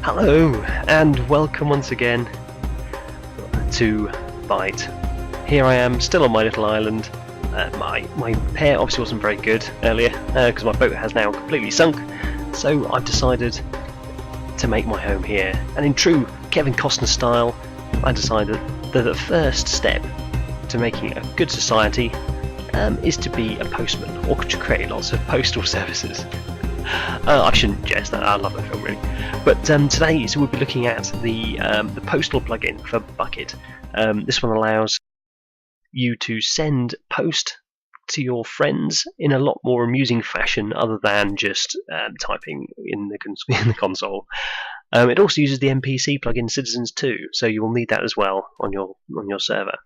Hello, and welcome once again to Byte. Here I am, still on my little island. My pair obviously wasn't very good earlier, because my boat has now completely sunk, so I've decided to make my home here. And in true Kevin Costner style, I decided that the first step to making a good society is to be a postman, or to create lots of postal services. I shouldn't jest that, I love that film really. But today we'll be looking at the Postal plugin for Bukkit. This one allows you to send post to your friends in a lot more amusing fashion other than just typing in the console. It also uses the NPC plugin Citizens too, so you will need that as well on your server.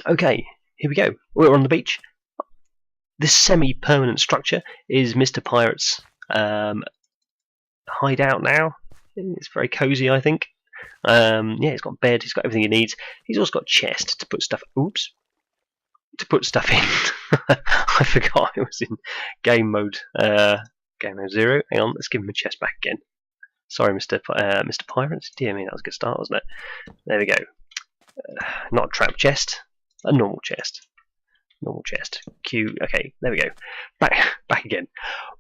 Okay, here we go. We're on the beach. This semi-permanent structure is Mr. Pirate's hideout now. It's very cozy, I think. Yeah, he's got a bed, he's got everything he needs. He's also got a chest to put stuff. Oops, to put stuff in. I forgot it was in game mode. Game mode 0. Hang on, let's give him a chest back again. Sorry, Mr. Pirate. Dear me, that was a good start, wasn't it? There we go. Not a trap chest, a normal chest. Normal chest. Q. Okay, there we go. Back again.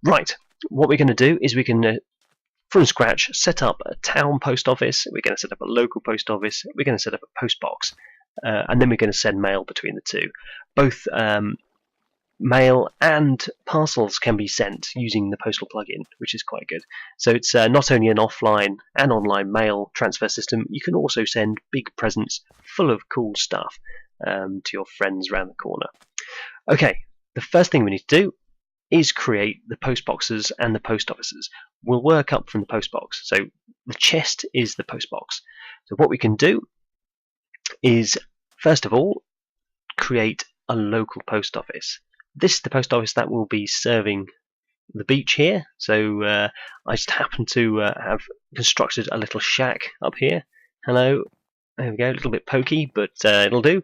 Right. What we're going to do is we can, from scratch, set up a town post office. We're going to set up a local post office. We're going to set up a post box, and then we're going to send mail between the two. Both mail and parcels can be sent using the Postal plugin, which is quite good. So it's not only an offline and online mail transfer system. You can also send big presents full of cool stuff to your friends around the corner. Okay, the first thing we need to do is create the post boxes and the post offices. We'll work up from the post box. So the chest is the post box. So what we can do is, first of all, create a local post office. This is the post office that will be serving the beach here. So I just happen to have constructed a little shack up here. Hello. There we go, a little bit pokey, but it'll do.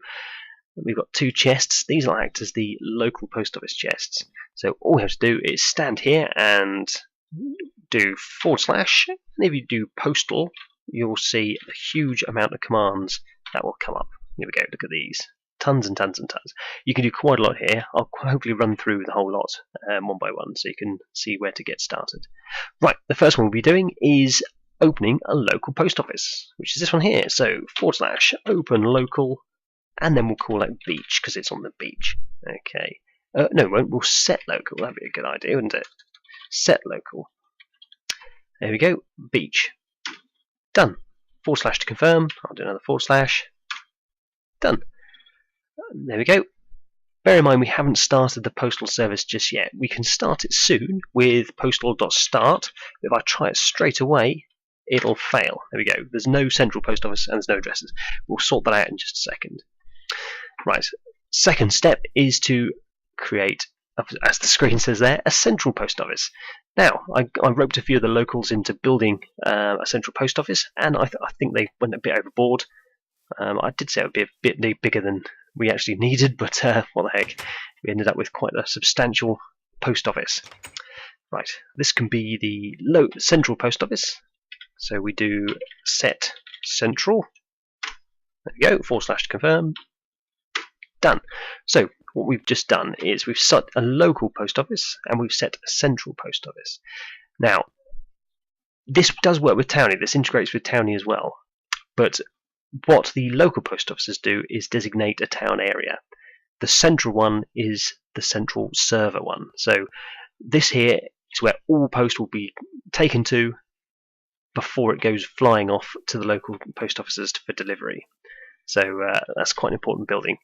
We've got two chests. These will act as the local post office chests. So all we have to do is stand here and do / and if you do postal, you'll see a huge amount of commands that will come up. Here we go, look at these. Tons and tons and tons. You can do quite a lot here. I'll hopefully run through the whole lot one by one so you can see where to get started. Right, the first one we'll be doing is opening a local post office, which is this one here. So / open local, and then we'll call it beach because it's on the beach. Okay. No, we won't. We'll set local. That'd be a good idea, wouldn't it? Set local. There we go. Beach. Done. / to confirm. I'll do another /. Done. There we go. Bear in mind we haven't started the postal service just yet. We can start it soon with postal.start. If I try it straight away, it'll fail. There we go. There's no central post office and there's no addresses. We'll sort that out in just a second. Right. Second step is to create, as the screen says there, a central post office. Now, I roped a few of the locals into building a central post office, and I think they went a bit overboard. I did say it would be a bit bigger than we actually needed, but what the heck. We ended up with quite a substantial post office. Right. This can be the central post office. So we do set central. There we go, / to confirm. Done. So what we've just done is we've set a local post office and we've set a central post office. Now, this does work with Townie. This integrates with Townie as well. But what the local post offices do is designate a town area. The central one is the central server one. So this here is where all post will be taken to before it goes flying off to the local post offices for delivery. So that's quite an important building.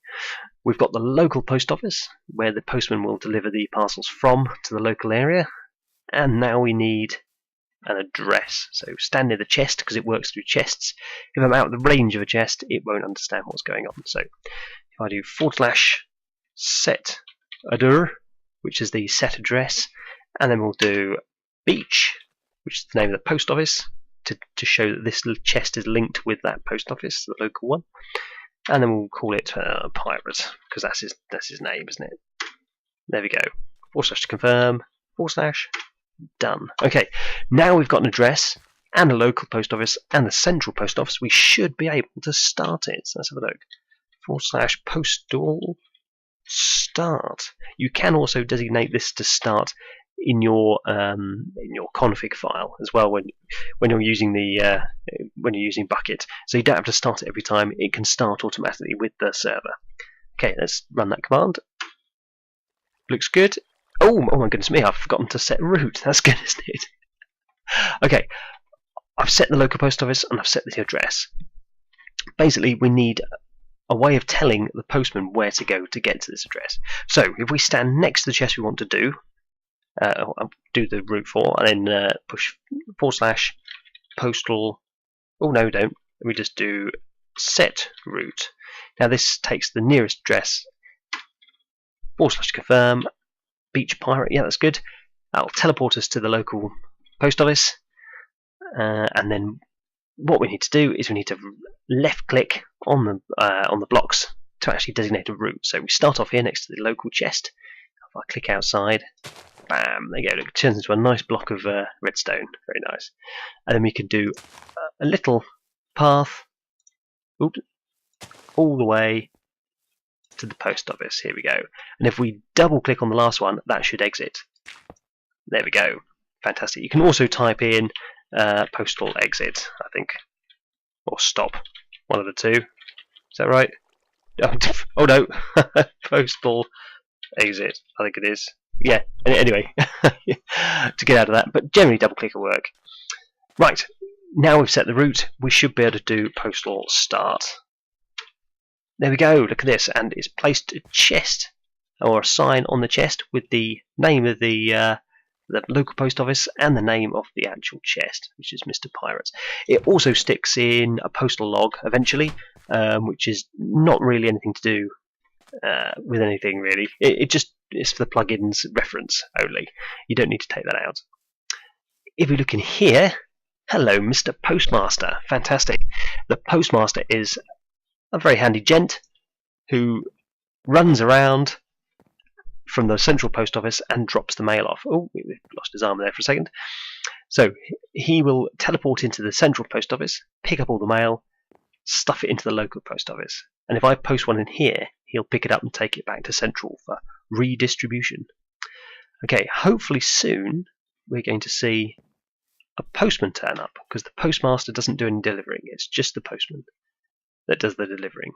We've got the local post office where the postman will deliver the parcels from to the local area, and now we need an address. So stand near the chest because it works through chests. If I'm out of the range of a chest, it won't understand what's going on. So if I do / set address, which is the set address, and then we'll do beach, which is the name of the post office, to show that this little chest is linked with that post office, the local one, and then we'll call it Pirate because that's his name, isn't it? There we go. / to confirm. / done. Okay, now we've got an address and the local post office and the central post office, we should be able to start it. So let's have a look. / postal start. You can also designate this to start in your config file as well when you're using Bukkit. So you don't have to start it every time. It can start automatically with the server. Okay, let's run that command. Looks good. Oh my goodness me! I've forgotten to set route. That's good, isn't it? Okay, I've set the local post office and I've set the address. Basically, we need a way of telling the postman where to go to get to this address. So if we stand next to the chest we want to do the route for, and then push / postal. Oh no, don't. We just do set route. Now this takes the nearest address. / confirm. Beach pirate. Yeah, that's good. That'll teleport us to the local post office, and then what we need to do is we need to left click on the blocks to actually designate a route. So we start off here next to the local chest. If I click outside, bam, there you go. It turns into a nice block of redstone. Very nice. And then we can do a little path, all the way to the post office. Here we go. And if we double click on the last one, that should exit. There we go. Fantastic. You can also type in postal exit, I think, or stop. One of the two. Is that right? Oh no. Postal exit, I think it is. Yeah, anyway, to get out of that, but generally double click will work. Right, now we've set the route, we should be able to do postal start. There we go, look at this, and it's placed a chest, or a sign on the chest with the name of the local post office and the name of the actual chest, which is Mr. Pirates. It also sticks in a postal log eventually, which is not really anything to do with anything really. It's for the plugins reference only. You don't need to take that out. If we look in here, hello Mr. Postmaster, fantastic. The Postmaster is a very handy gent who runs around from the central post office and drops the mail off. Oh, we lost his arm there for a second. So he will teleport into the central post office, pick up all the mail, stuff it into the local post office. And if I post one in here, he'll pick it up and take it back to central for redistribution. Okay, hopefully soon we're going to see a postman turn up, because the postmaster doesn't do any delivering. It's just the postman that does the delivering.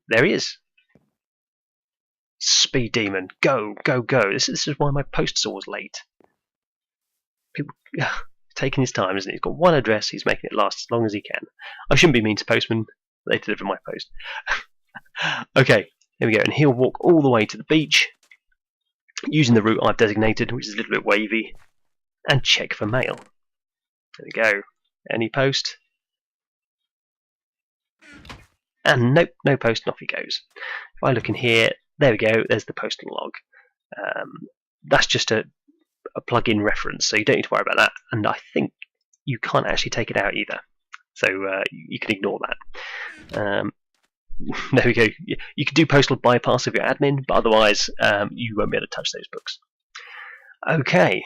There he is. Speed demon, go, go, go. This is why my post's always late. People taking his time, isn't he? He's got one address, he's making it last as long as he can. I shouldn't be mean to postmen, they deliver my post. Okay, here we go, and he'll walk all the way to the beach using the route I've designated, which is a little bit wavy, and check for mail. There we go. Any post? And nope, no post, and off he goes. If I look in here, there we go, there's the postal log. That's just a plug-in reference, so you don't need to worry about that, and I think you can't actually take it out either, so you can ignore that. There we go. You can do postal bypass of your admin, but otherwise you won't be able to touch those books. Okay,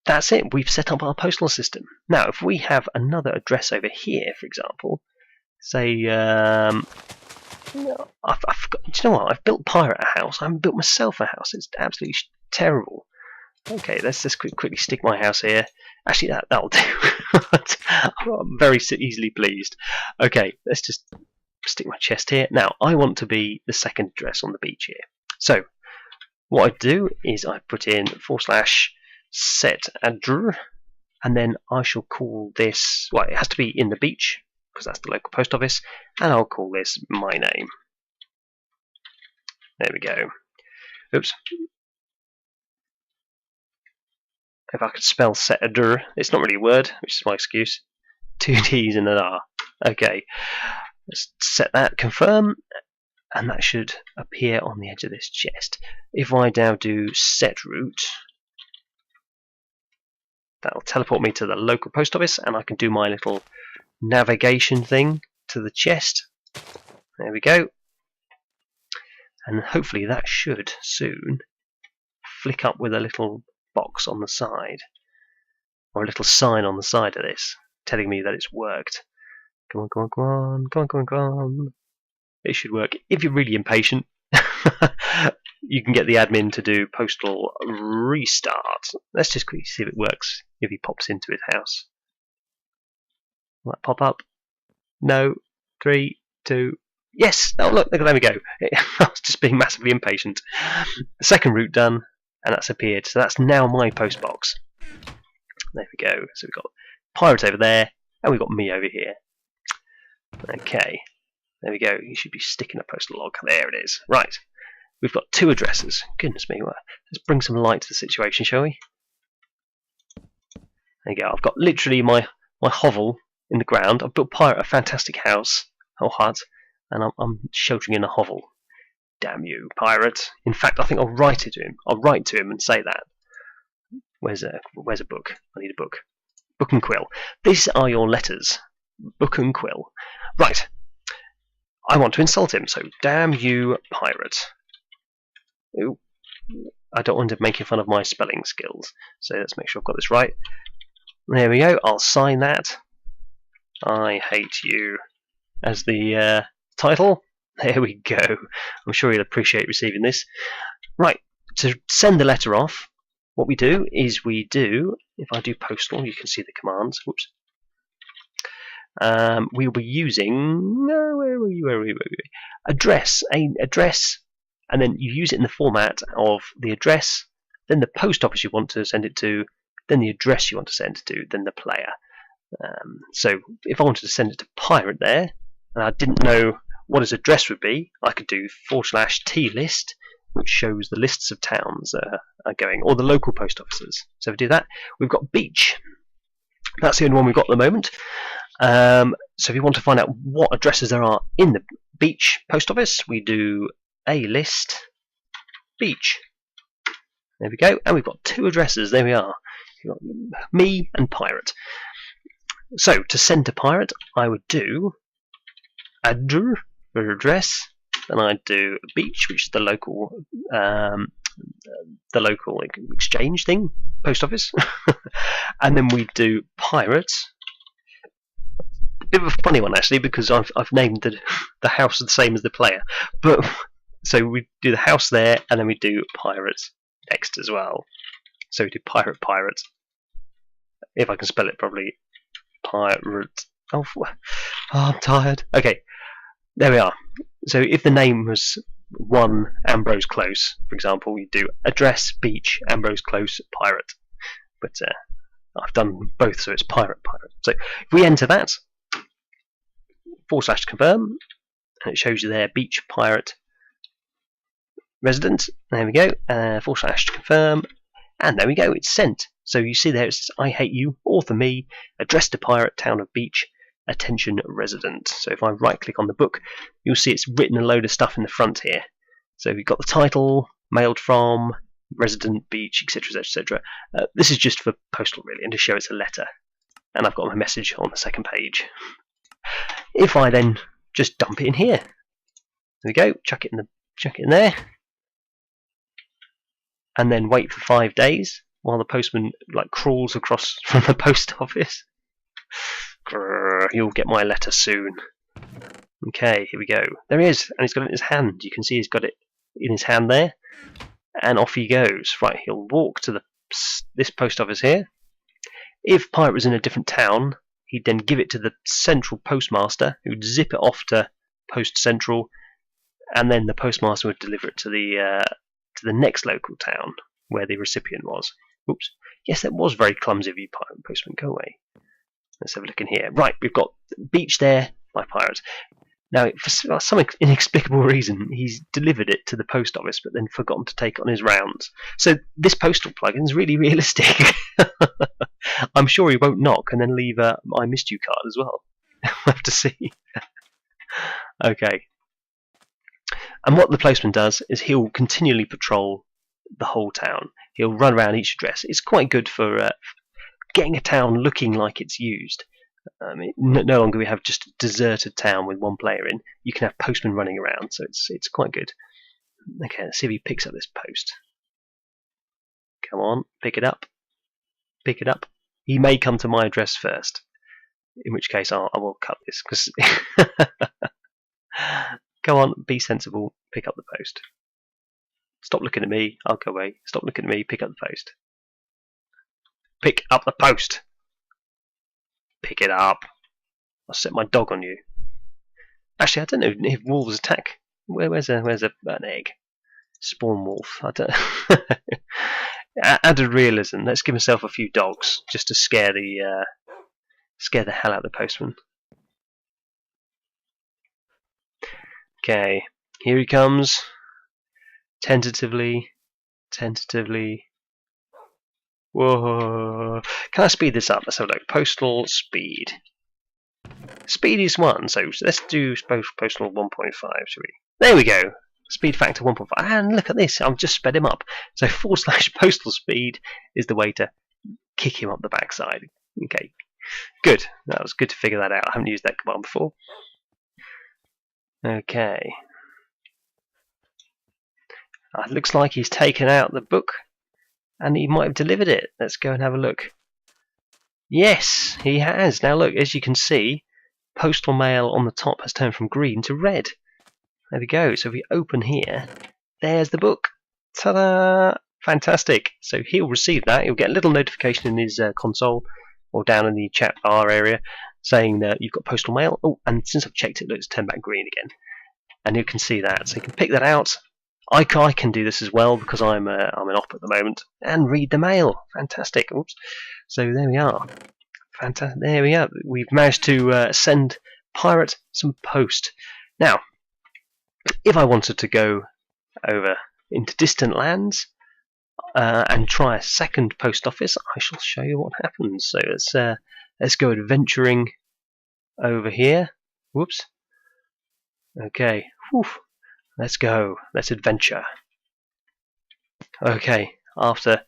that's it. We've set up our postal system. Now, if we have another address over here, for example, say, I've forgot. Do you know what? I've built Pirate a house. I haven't built myself a house. It's absolutely terrible. Okay, let's just quickly stick my house here. Actually, that'll do. I'm very easily pleased. Okay, let's just stick my chest here. Now, I want to be the second address on the beach here. So, what I do is I put in / set addr, and then I shall call this, well, it has to be in the beach, because that's the local post office, and I'll call this my name. There we go. Oops. If I could spell set addr, it's not really a word, which is my excuse. 2 D's and an R. Okay. Let's set that, confirm, and that should appear on the edge of this chest. If I now do set route, that'll teleport me to the local post office, and I can do my little navigation thing to the chest. There we go. And hopefully that should soon flick up with a little box on the side. or a little sign on the side of this telling me that it's worked. Come on, come on, come on, come on, come on, come on. It should work. If you're really impatient, you can get the admin to do postal restart. Let's just quickly see if it works if he pops into his house. Will that pop up? No. 3, 2. Yes! Oh, look, there we go. I was just being massively impatient. The second route done, and that's appeared. So that's now my post box. There we go. So we've got Pirate over there, and we've got me over here. Okay. There we go. You should be sticking a postal log. There it is. Right. We've got 2 addresses. Goodness me. Let's bring some light to the situation, shall we? There you go. I've got literally my hovel in the ground. I've built Pirate a fantastic house or hut, and I'm sheltering in a hovel. Damn you, Pirate. In fact, I think I'll write it to him. I'll write to him and say that. Where's a book? I need a book. Book and quill. These are your letters. Book and quill. Right. I want to insult him, so damn you, Pirate. Ooh. I don't want him making fun of my spelling skills, so let's make sure I've got this right. There we go. I'll sign that. I hate you as the title. There we go. I'm sure he'll appreciate receiving this. Right, to send the letter off, what we do is if I do postal, you can see the commands. Whoops. We'll be using address, and then you use it in the format of the address, then the post office you want to send it to, then the address you want to send it to, then the player. So if I wanted to send it to Pirate there, and I didn't know what his address would be, I could do /t list, which shows the lists of towns are going, or the local post offices. So if we do that, we've got Beach. That's the only one we've got at the moment. So if you want to find out what addresses there are in the Beach post office, we do a list Beach. There we go, and we've got 2 addresses. There we are. We've got me and Pirate. So to send to Pirate, I would do address, and I'd do Beach, which is the local exchange thing, post office, and then we do Pirate. Bit of a funny one actually, because I've named the house the same as the player, but so we do the house there, and then we do Pirate next as well. So we do Pirate, if I can spell it properly. Pirate. Oh, I'm tired. Okay, there we are. So if the name was 1 Ambrose Close, for example, we do address Beach Ambrose Close Pirate. But I've done both, so it's Pirate. So if we enter that, /confirm, and it shows you there Beach Pirate resident. There we go. /confirm, and there we go. It's sent. So you see there, it's I hate you, author me, address to Pirate, town of Beach, attention resident. So if I right click on the book, you'll see it's written a load of stuff in the front here. So we've got the title, mailed from, resident, Beach, etc, etc. This is just for postal really, and to show it's a letter. And I've got my message on the second page. If I then just dump it in here, there we go, chuck it in there, and then wait for 5 days while the postman crawls across from the post office. Grrr, you'll get my letter soon. Okay, here we go. There he is, and he's got it in his hand. You can see he's got it in his hand there, and off he goes. Right, he'll walk to this post office here. If Pirate was in a different town, he'd then give it to the central postmaster, who'd zip it off to Post Central, and then the postmaster would deliver it to the next local town where the recipient was. Oops. Yes, that was very clumsy of you, Pirate Postman. Go away. Let's have a look in here. Right, we've got Beach there by Pirate. Now, for some inexplicable reason, he's delivered it to the post office, but then forgotten to take it on his rounds. So this postal plugin is really realistic. I'm sure he won't knock and then leave a I missed you card as well. We'll have to see. Okay. And what the postman does is he'll continually patrol the whole town. He'll run around each address. It's quite good for getting a town looking like it's used. No longer we have just a deserted town with 1 player in. You can have postmen running around, so it's quite good. Okay, let's see if he picks up this post. Come on, pick it up. Pick it up. He may come to my address first, in which case I will cut this, because go on, be sensible, pick up the post. Stop looking at me, I'll go away. Stop looking at me, pick up the post. Pick up the post! Pick it up. I'll set my dog on you. Actually, I don't know if wolves attack. Where's an egg? Spawn wolf. I don't. Added realism. Let's give myself a few dogs just to scare the hell out of the postman. Okay, here he comes. Tentatively. Whoa! Can I speed this up? Let's have a look. Postal speed. Speed is 1, so let's do postal 1.5, shall we? There we go. Speed factor 1.5. And look at this, I've just sped him up. So / postal speed is the way to kick him up the backside. Okay, good. That was good to figure that out. I haven't used that command before. Okay. Looks like he's taken out the book and he might have delivered it. Let's go and have a look. Yes, he has. Now look, as you can see, postal mail on the top has turned from green to red. There we go. So if we open here, there's the book. Ta-da! Fantastic. So he'll receive that. He'll get a little notification in his console or down in the chat bar area saying that you've got postal mail. Oh, and since I've checked it, look, it's turned back green again. And you can see that. So you can pick that out. I can do this as well because I'm an op at the moment and read the mail. Fantastic. Oops. So there we are. Fantastic. There we are. We've managed to send Pirate some post. Now, if I wanted to go over into distant lands and try a second post office, I shall show you what happens. So let's go adventuring over here. Whoops. Okay. Whew. Let's go. Let's adventure. Okay. After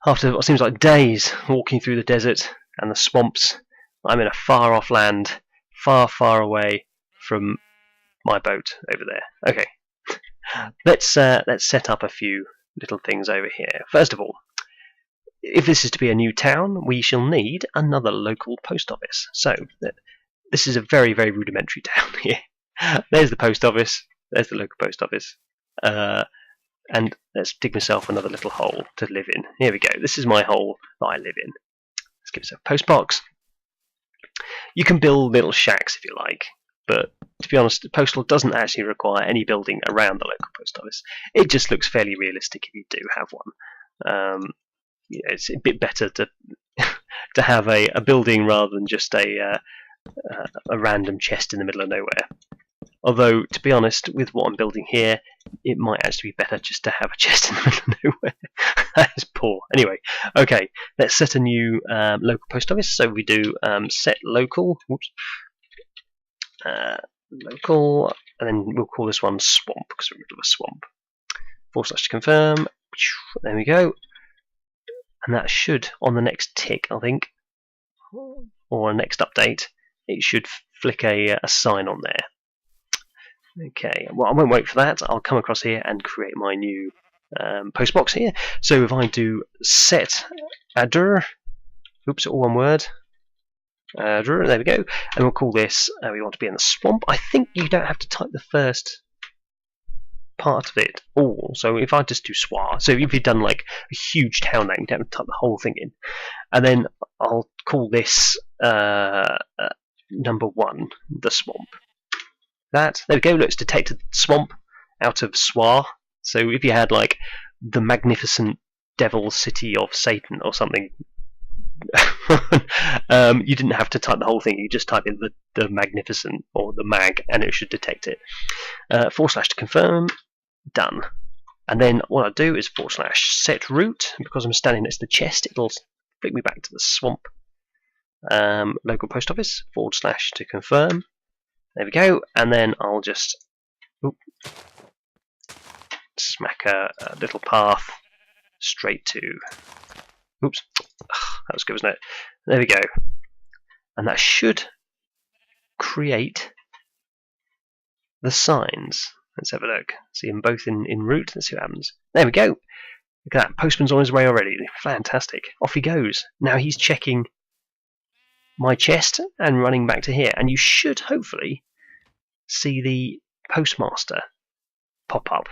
what seems like days walking through the desert and the swamps, I'm in a far off land, far, far away from my boat over there. Okay. Let's set up a few little things over here. First of all, if this is to be a new town, we shall need another local post office. So this is a very, very rudimentary town here. There's the post office. There's the local post office. And let's dig myself another little hole to live in. Here we go. This is my hole that I live in. Let's give myself a post box. You can build little shacks if you like, but to be honest, Postal doesn't actually require any building around the local post office. It just looks fairly realistic if you do have one. It's a bit better to to have a building rather than just a random chest in the middle of nowhere. Although, to be honest, with what I'm building here, it might actually be better just to have a chest in the middle of nowhere. That is poor. Anyway, okay, let's set a new local post office. So we do set local. Whoops. Local, and then we'll call this one swamp because we're in the middle of a swamp. / to confirm. There we go. And that should, on the next tick, I think, or next update, it should flick a sign on there. Okay, well, I won't wait for that. I'll come across here and create my new post box here. So if I do set adder, oops, all one word. There we go, and we'll call this. We want to be in the swamp. I think you don't have to type the first part of it. Oh, so if I just do swar, so if you've done like a huge town name, you don't have to type the whole thing in. And then I'll call this number 1, the swamp. There we go. Look, it's detected swamp out of swar. So if you had like the magnificent devil city of Satan or something, you didn't have to type the whole thing. You just type in the magnificent or the mag, and it should detect it. / to confirm. Done. And then what I'll do is / set route. Because I'm standing next to the chest, it'll flick me back to the swamp. Local post office / to confirm. There we go, and then I'll just smack a little path straight to. Oops, that was good, wasn't it? There we go, and that should create the signs. Let's have a look. See them both in route. Let's see what happens. There we go. Look at that, postman's on his way already. Fantastic. Off he goes. Now he's checking my chest and running back to here. And you should hopefully see the postmaster pop up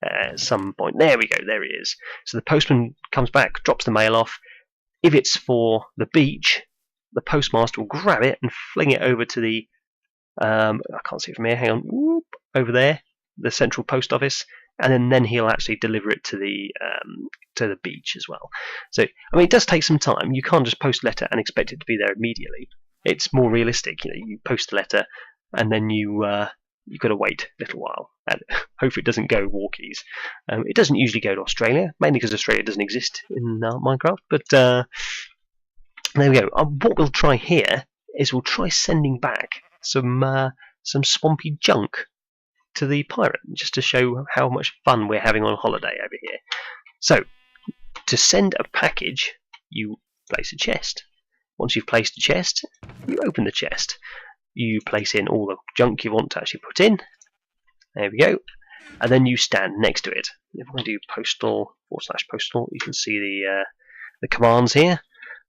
at some point. There we go, there he is. So the postman comes back, drops the mail off. If it's for the beach, the postmaster will grab it and fling it over to the I can't see it from here, hang on, whoop, over there, the central post office, and then he'll actually deliver it to the beach as well. So I mean, it does take some time. You can't just post a letter and expect it to be there immediately. It's more realistic. You post a letter and then you've got to wait a little while, and hopefully it doesn't go walkies. It doesn't usually go to Australia, mainly because Australia doesn't exist in Minecraft. But there we go. What we'll try here is we'll try sending back some swampy junk to the pirate, just to show how much fun we're having on holiday over here. So, to send a package, you place a chest. Once you've placed a chest, you open the chest. You place in all the junk you want to actually put in. There we go. And then you stand next to it. If I do postal/postal, you can see the commands here.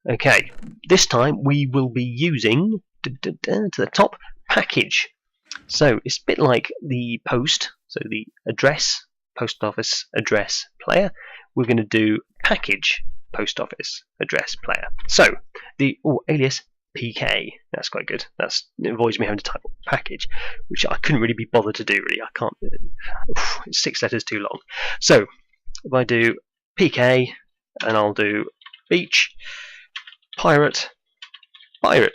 Okay, this time we will be using to the top package. So it's a bit like the post, so the address, post office address player. We're going to do package post office address player. So the alias PK, that's quite good. It avoids me having to type package, which I couldn't really be bothered to do. Really, I can't. It's 6 letters too long. So if I do PK, and I'll do beach pirate. There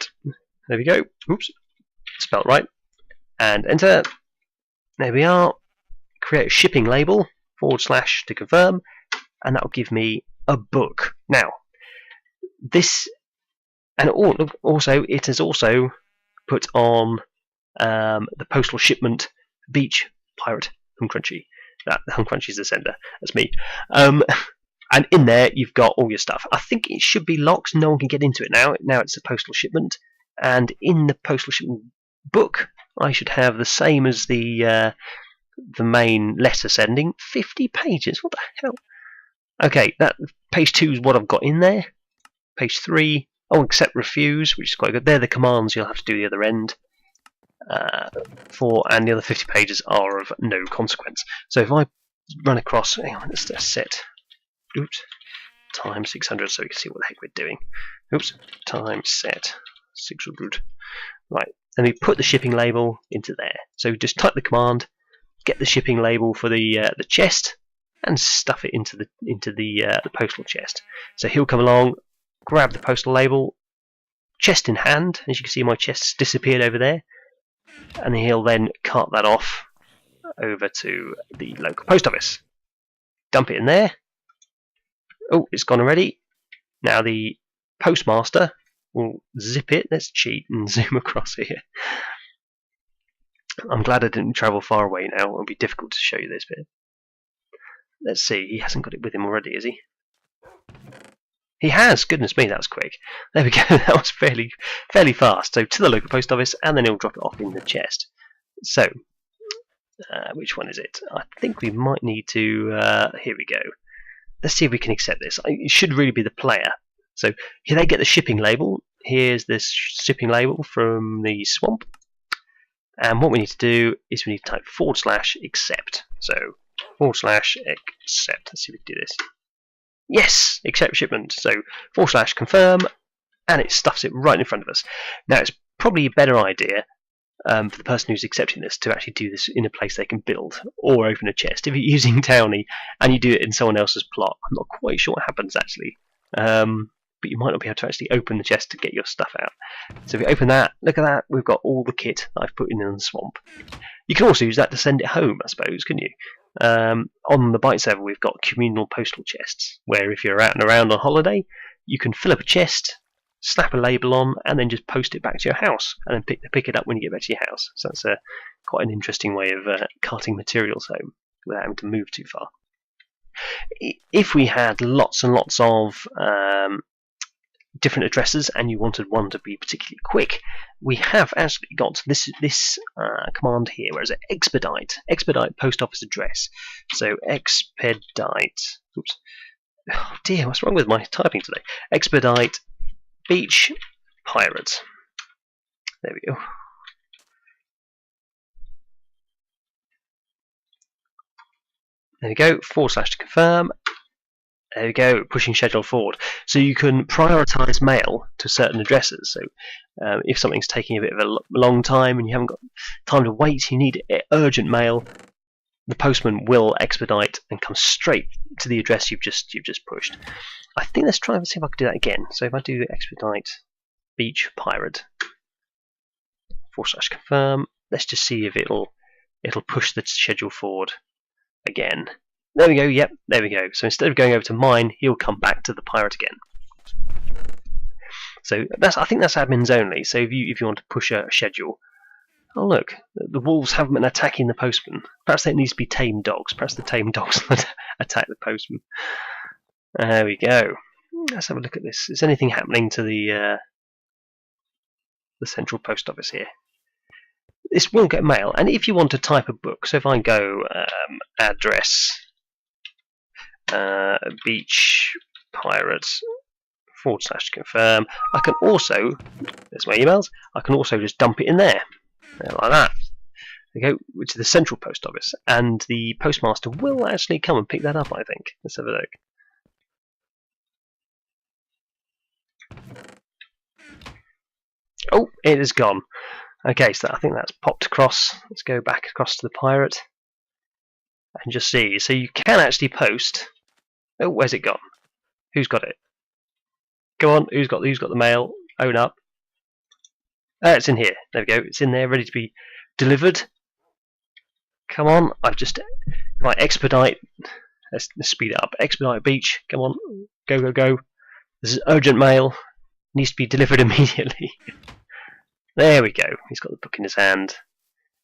we go. Oops, spelled right. And enter. There we are. Create a shipping label / to confirm, and that will give me a book. Now, this, and also it has also put on the postal shipment beach pirate Huncrunchy. That Huncrunchy is the sender. That's me. And in there you've got all your stuff. I think it should be locked. No one can get into it now. Now it's a postal shipment, and in the postal shipment book, I should have the same as the main letter sending. 50 pages. What the hell? Okay, that page 2 is what I've got in there. Page 3. Oh, accept refuse, which is quite good. They're the commands you'll have to do the other end. And the other 50 pages are of no consequence. So if I run across, hang on, let's set. Oops. Times 600, so we can see what the heck we're doing. Oops. Times set 600. Right. And we put the shipping label into there. So just type the command, get the shipping label for the chest, and stuff it into the postal chest. So he'll come along, grab the postal label, chest in hand. As you can see, my chest's disappeared over there, and he'll then cart that off over to the local post office. Dump it in there. Oh, it's gone already. Now the postmaster will zip it. Let's cheat and zoom across here. I'm glad I didn't travel far away now. It'll be difficult to show you this bit. Let's see. He hasn't got it with him already, is he? He has. Goodness me, that was quick. There we go. That was fairly fast. So to the local post office, and then he'll drop it off in the chest. So, which one is it? I think we might need to. Here we go. Let's see if we can accept this. It should really be the player. So here they get the shipping label. Here's this shipping label from the swamp. And what we need to do is we need to type /accept. So /accept. Let's see if we can do this. Yes, accept shipment. So / confirm, and it stuffs it right in front of us. Now it's probably a better idea for the person who's accepting this to actually do this in a place they can build or open a chest. If you're using Townie and you do it in someone else's plot, I'm not quite sure what happens actually. But you might not be able to actually open the chest to get your stuff out. So if you open that, look at that, we've got all the kit that I've put in the swamp. You can also use that to send it home, I suppose, couldn't you? On the Byte server, we've got communal postal chests, where if you're out and around on holiday, you can fill up a chest, slap a label on, and then just post it back to your house, and then pick it up when you get back to your house. So that's quite an interesting way of carting materials home without having to move too far. If we had lots and lots of different addresses and you wanted one to be particularly quick, we have actually got this command here. Where is it? Expedite post office address. So expedite. Oops. Oh dear, what's wrong with my typing today? Expedite, beach, pirate. There we go. There we go. / to confirm. There we go. Pushing schedule forward. So you can prioritise mail to certain addresses. So if something's taking a bit of a long time and you haven't got time to wait, you need urgent mail, the postman will expedite and come straight to the address you've just pushed. I think let's try and see if I can do that again. So if I do expedite beach pirate / confirm, let's just see if it'll push the schedule forward again. There we go. Yep, there we go. So instead of going over to mine, he'll come back to the pirate again. So I think that's admins only. So if you want to push a schedule. Oh look, the wolves haven't been attacking the postman. Perhaps there needs to be tame dogs. Perhaps the tame dogs attack the postman. There we go. Let's have a look at this. Is anything happening to the central post office here? This will get mail, and if you want to type a book, so if I go address beach pirate / confirm, I can also, there's my emails, I can also just dump it in there. Like that. There we go, to the central post office, and the postmaster will actually come and pick that up, I think. Let's have a look. Oh, it is gone. Okay, so I think that's popped across. Let's go back across to the pirate and just see. So you can actually post. Oh, where's it gone? Who's got it? Go on, who's got the mail? Own up. It's in here. There we go. It's in there, ready to be delivered. Come on, I've just right. Expedite. Let's speed it up. Expedite beach. Come on, go go go. This is urgent mail. Needs to be delivered immediately. There we go. He's got the book in his hand,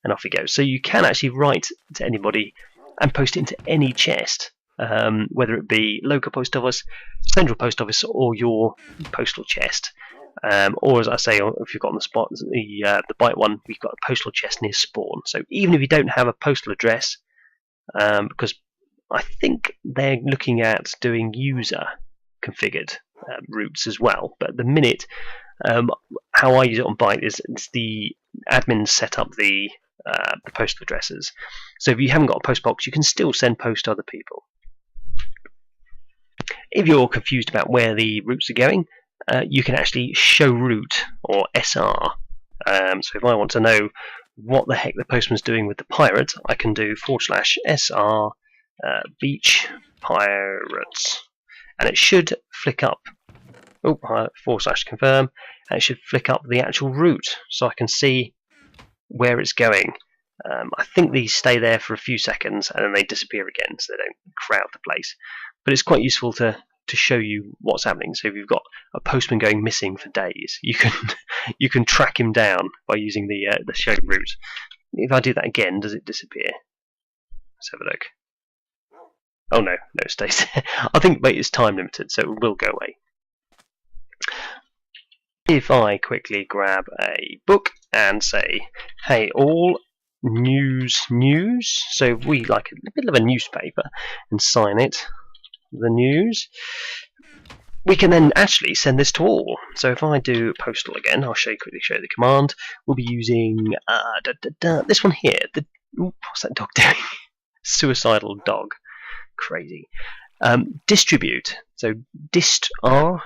and off he goes. So you can actually write to anybody and post it into any chest, whether it be local post office, central post office, or your postal chest. Or as I say, if you've got on the spot, the bite one, we've got a postal chest near spawn. So even if you don't have a postal address, because I think they're looking at doing user configured routes as well. But at the minute, how I use it on Byte is it's the admins set up the postal addresses. So if you haven't got a post box, you can still send post to other people. If you're confused about where the routes are going, you can actually show route, or SR. So if I want to know what the heck the postman's doing with the pirate, I can do / SR beach pirates, and it should flick up. Oh, / confirm, and it should flick up the actual route, so I can see where it's going. I think these stay there for a few seconds and then they disappear again, so they don't crowd the place. But it's quite useful to show you what's happening. So if you've got a postman going missing for days, you can track him down by using the show route. If I do that again, does it disappear? Let's have a look. Oh no, it stays there. I think it's time limited, so it will go away. If I quickly grab a book and say, hey all, news, so if we like a bit of a newspaper and sign it, the news, we can then actually send this to all. So if I do postal again, I'll quickly show you the command. We'll be using this one here. What's that dog doing? Suicidal dog. Crazy. Distribute. So dist are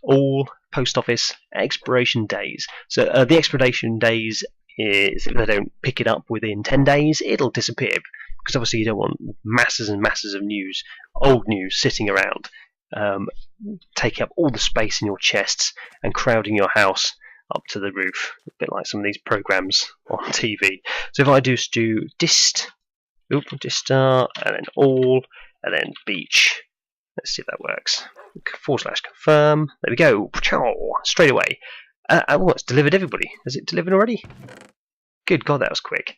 all post office expiration days. So the expiration days is if they don't pick it up within 10 days, it'll disappear. Because obviously you don't want masses and masses of news, old news, sitting around, taking up all the space in your chests and crowding your house up to the roof. A bit like some of these programs on TV. So if I just do dist, distar, and then all, and then beach. Let's see if that works. / confirm. There we go. Straight away. Oh, it's delivered everybody. Has it delivered already? Good God, that was quick.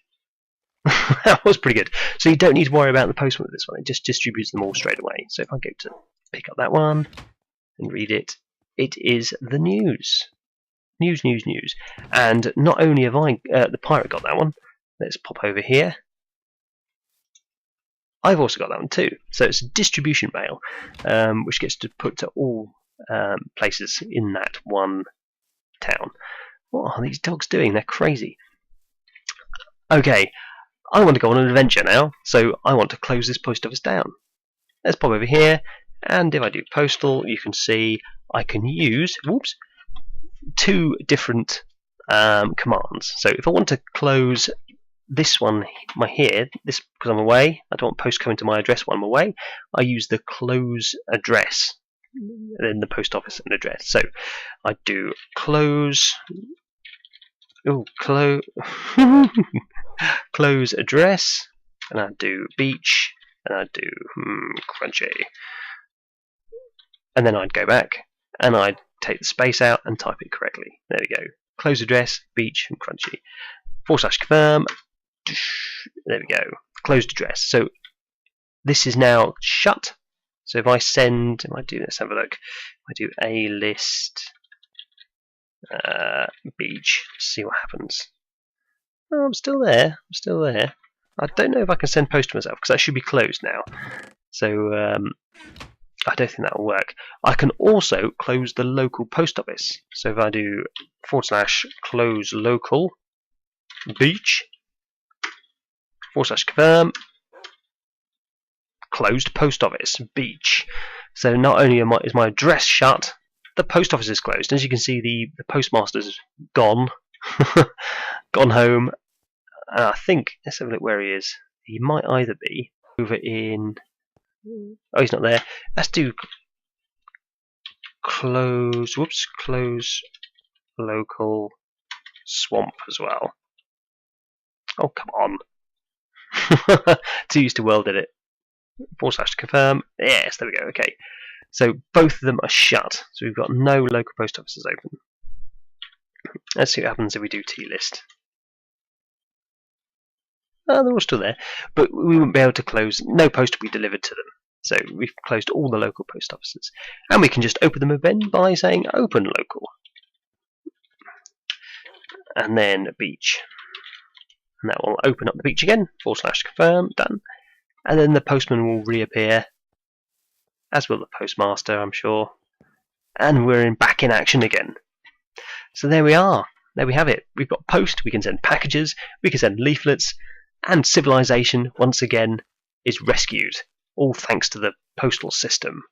That was pretty good. So you don't need to worry about the postman with this one. It just distributes them all straight away. So if I go to pick up that one and read it, it is the news. News. And not only have the pirate got that one, let's pop over here. I've also got that one too. So it's distribution mail, which gets to put to all places in that one town. What are these dogs doing? They're crazy. Okay, I want to go on an adventure now, so I want to close this post office down. Let's pop over here, and if I do postal, you can see I can use two different commands. So if I want to close this one here, this because I'm away, I don't want post coming to my address while I'm away, I use the close address in the post office and address. So I do close close address, and I do beach, and I do crunchy, and then I'd go back and I'd take the space out and type it correctly. There we go. Close address, beach, and crunchy. /confirm. There we go. Closed address. So this is now shut. So if I send, let's have a look. If I do a list beach, see what happens. Oh, I'm still there. I don't know if I can send post to myself because that should be closed now. So I don't think that will work. I can also close the local post office. So if I do /close local beach /confirm closed post office beach. So not only is my address shut, the post office is closed. As you can see, the postmaster's gone, gone home. I think, let's have a look where he is. He might either be over in. Oh, he's not there. Let's do close local swamp as well. Oh, come on. Too used to world did it. /confirm. Yes, there we go. Okay. So both of them are shut. So we've got no local post offices open. Let's see what happens if we do T-list. Oh, they're all still there. But we won't be able to close. No post will be delivered to them. So we've closed all the local post offices. And we can just open them again by saying open local. And then beach. And that will open up the beach again. /confirm. Done. And then the postman will reappear, as will the postmaster, I'm sure. And we're back in action again. So there we are. There we have it. We've got post, we can send packages, we can send leaflets, and civilization, once again, is rescued. All thanks to the postal system.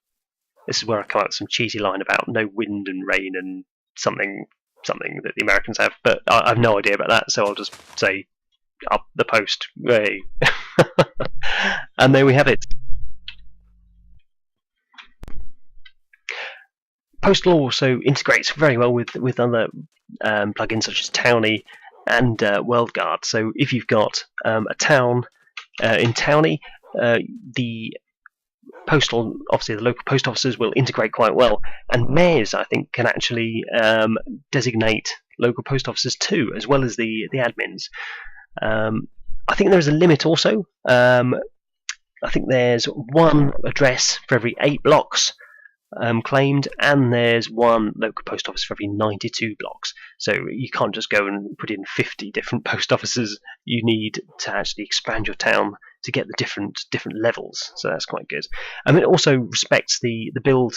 This is where I come up with some cheesy line about no wind and rain and something that the Americans have. But I have no idea about that, so I'll just say up the post. Hey. And there we have it. Postal also integrates very well with other plugins such as Towny and WorldGuard. So if you've got a town in Towny, the postal, obviously the local post offices will integrate quite well, and mayors, I think, can actually designate local post offices too, as well as the admins. I think there is a limit also. I think there's one address for every 8 blocks claimed, and there's one local post office for every 92 blocks. So you can't just go and put in 50 different post offices. You need to actually expand your town to get the different levels. So that's quite good. And it also respects the build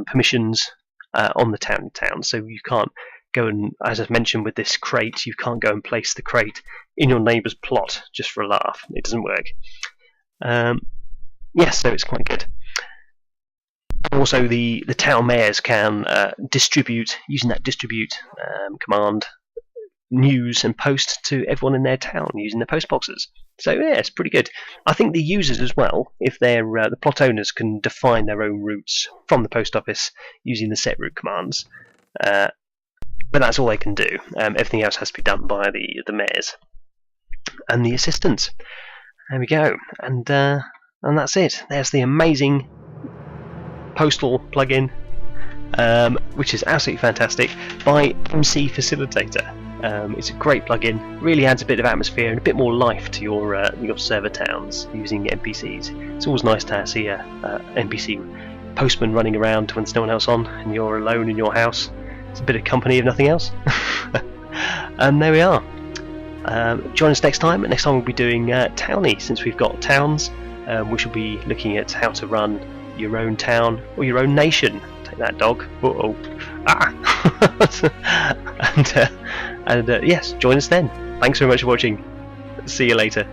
permissions on the town. So you can't go and, as I've mentioned with this crate, you can't go and place the crate in your neighbour's plot just for a laugh. It doesn't work. Yes, so it's quite good. Also, the town mayors can distribute, using that distribute command, news and post to everyone in their town using the post boxes. So yeah, it's pretty good. I think the users as well, if they're the plot owners, can define their own routes from the post office using the set route commands. But that's all they can do. Everything else has to be done by the mayors and the assistants. There we go, and that's it. There's the amazing postal plugin, which is absolutely fantastic, by MC Facilitator. It's a great plugin. Really adds a bit of atmosphere and a bit more life to your server towns using NPCs. It's always nice to see a NPC postman running around when there's no one else on and you're alone in your house. It's a bit of company if nothing else. And there we are. Join us next time. Next time we'll be doing Towny, since we've got towns we shall be looking at how to run your own town or your own nation. Take that, dog. Uh-oh. Ah! And yes, join us then. Thanks very much for watching. See you later.